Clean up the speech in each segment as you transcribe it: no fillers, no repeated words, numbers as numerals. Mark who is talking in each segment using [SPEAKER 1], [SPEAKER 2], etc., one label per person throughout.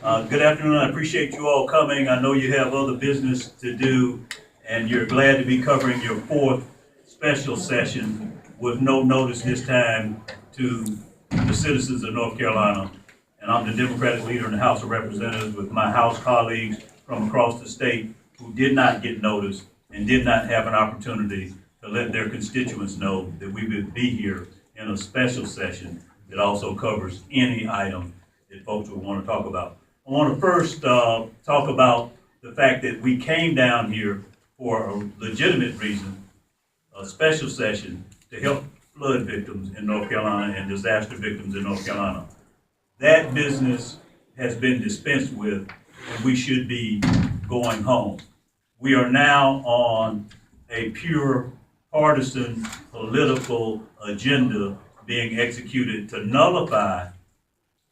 [SPEAKER 1] Good afternoon. I appreciate you all coming. I know you have other business to do, and you're glad to be covering your fourth special session with no notice this time to the citizens of North Carolina. And I'm the Democratic leader in the House of Representatives with my House colleagues from across the state who did not get notice and did not have an opportunity to let their constituents know that we would be here in a special session that also covers any item that folks would want to talk about. I want to first talk about the fact that we came down here for a legitimate reason, a special session to help flood victims in North Carolina and disaster victims in North Carolina. That business has been dispensed with, and we should be going home. We are now on a pure partisan political agenda being executed to nullify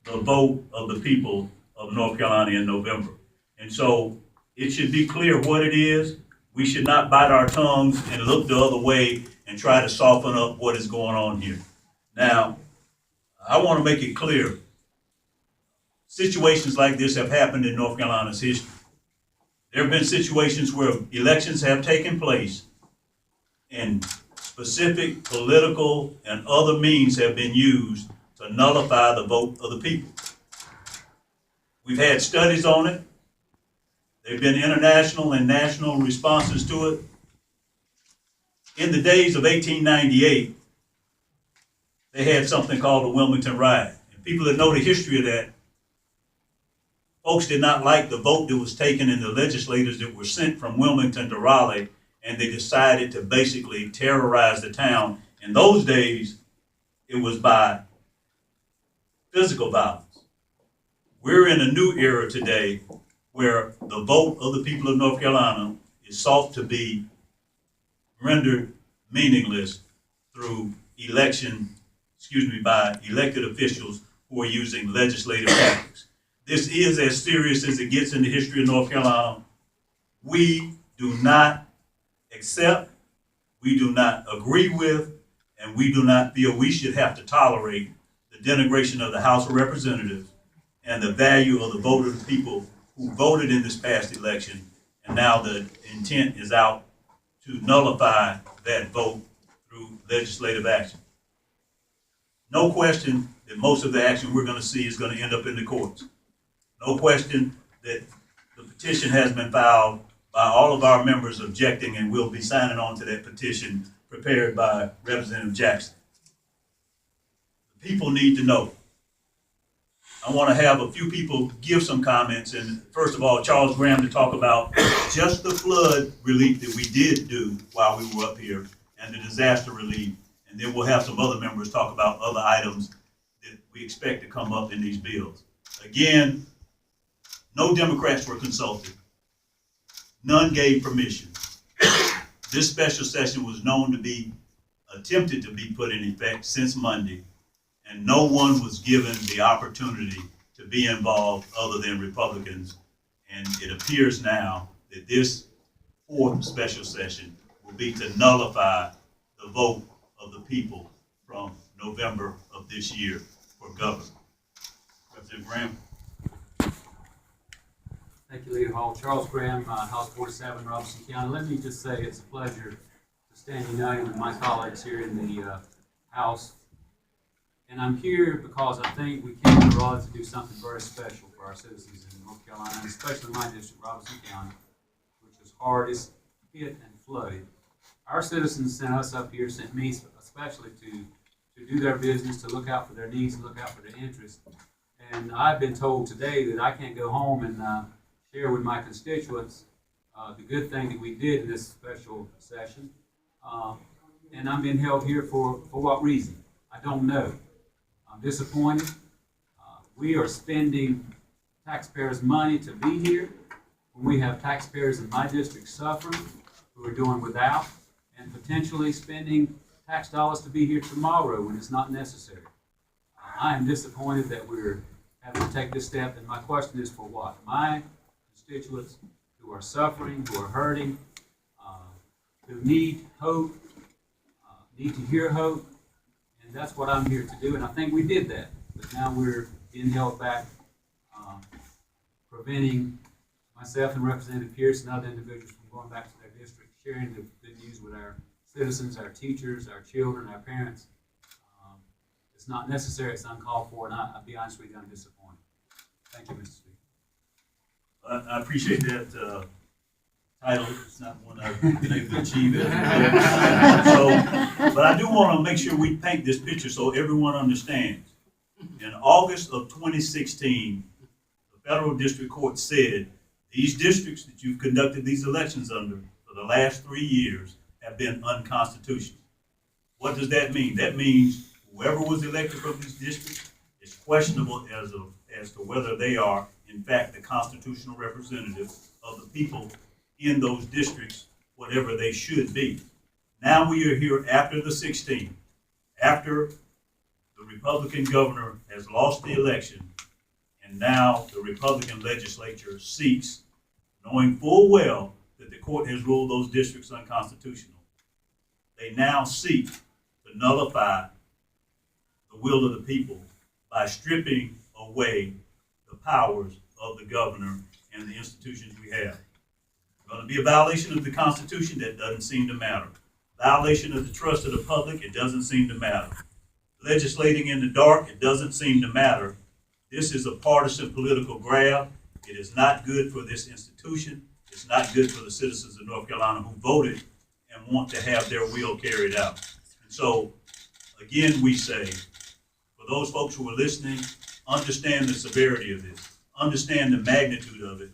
[SPEAKER 1] the vote of the people of North Carolina in November. And so it should be clear what it is. We should not bite our tongues and look the other way and try to soften up what is going on here. Now, I want to make it clear, situations like this have happened in North Carolina's history. There have been situations where elections have taken place and specific political and other means have been used to nullify the vote of the people. We've had studies on it. There have been international and national responses to it. In the days of 1898, they had something called the Wilmington Riot. And people that know the history of that, folks did not like the vote that was taken in the legislators that were sent from Wilmington to Raleigh, and they decided to basically terrorize the town. In those days, it was by physical violence. We're in a new era today where the vote of the people of North Carolina is sought to be rendered meaningless through by elected officials who are using legislative tactics. This is as serious as it gets in the history of North Carolina. We do not accept, we do not agree with, and we do not feel we should have to tolerate the denigration of the House of Representatives and the value of the vote of the people who voted in this past election, and now the intent is out to nullify that vote through legislative action. No question that most of the action we're going to see is going to end up in the courts. No question that the petition has been filed by all of our members objecting, and we'll be signing on to that petition prepared by Representative Jackson. The people need to know. I want to have a few people give some comments, and first of all, Charles Graham to talk about just the flood relief that we did do while we were up here and the disaster relief, and then we'll have some other members talk about other items that we expect to come up in these bills. Again, no Democrats were consulted. None gave permission. This special session was known to be attempted to be put in effect since Monday, and no one was given the opportunity to be involved other than Republicans. And it appears now that this fourth special session will be to nullify the vote of the people from November of this year for governor. Representative Graham.
[SPEAKER 2] Thank you, Leader Hall. Charles Graham, House 47, Robeson County. Let me just say it's a pleasure to stand united with my colleagues here in the House. And I'm here because I think we came to Raleigh to do something very special for our citizens in North Carolina, and especially my district, Robeson County, which is hardest hit and flooded. Our citizens sent us up here, sent me especially to do their business, to look out for their needs, and look out for their interests. And I've been told today that I can't go home and share with my constituents the good thing that we did in this special session. And I'm being held here for what reason? I don't know. I'm disappointed. We are spending taxpayers' money to be here when we have taxpayers in my district suffering, who are doing without, and potentially spending tax dollars to be here tomorrow when it's not necessary. I am disappointed that we're having to take this step, and my question is for what? My constituents who are suffering, who are hurting, who need hope, need to hear hope, and that's what I'm here to do, and I think we did that. But now we're being held back preventing myself and Representative Pierce and other individuals from going back to their district, sharing the good news with our citizens, our teachers, our children, our parents. It's not necessary, it's uncalled for, and I'll be honest with you, I'm disappointed. Thank you, Mr. Speaker.
[SPEAKER 1] I appreciate that title. It's not one I've been able to achieve as so, but I do want to make sure we paint this picture so everyone understands. In August of 2016, the federal district court said these districts that you've conducted these elections under for the last 3 years have been unconstitutional. What does that mean? That means whoever was elected from these districts is questionable as to whether they are, in fact, the constitutional representative of the people in those districts, whatever they should be. Now we are here after the 16th, after the Republican governor has lost the election, and now the Republican legislature seeks, knowing full well that the court has ruled those districts unconstitutional, they now seek to nullify the will of the people by stripping away the powers of the governor and the institutions we have. Going to be a violation of the Constitution, that doesn't seem to matter. Violation of the trust of the public, it doesn't seem to matter. Legislating in the dark, it doesn't seem to matter. This is a partisan political grab. It is not good for this institution. It's not good for the citizens of North Carolina who voted and want to have their will carried out. And so, again, we say, for those folks who are listening, understand the severity of this, understand the magnitude of it,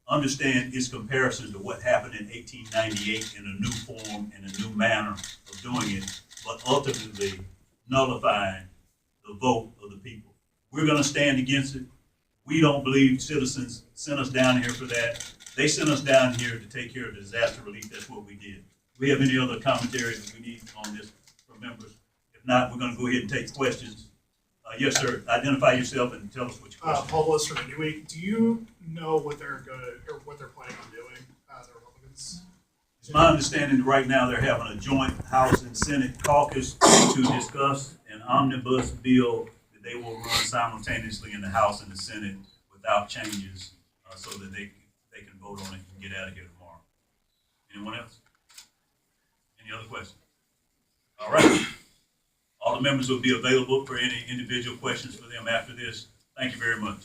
[SPEAKER 1] understand its comparison to what happened in 1898 in a new form and a new manner of doing it, but ultimately nullifying the vote of the people. We're going to stand against it. We don't believe citizens sent us down here for that. They sent us down here to take care of disaster relief. That's what we did. Do we have any other commentary that we need on this from members? If not, we're going to go ahead and take questions. Yes, sir. Identify yourself and tell us what your question is.
[SPEAKER 3] Paul Willis from Inuit. Do you know what they're going to, or what they're planning on doing, the Republicans?
[SPEAKER 1] It's my understanding that right now they're having a joint House and Senate caucus to discuss an omnibus bill that they will run simultaneously in the House and the Senate without changes, so that they can vote on it and get out of here tomorrow. Anyone else? Any other questions? All right. All the members will be available for any individual questions for them after this. Thank you very much.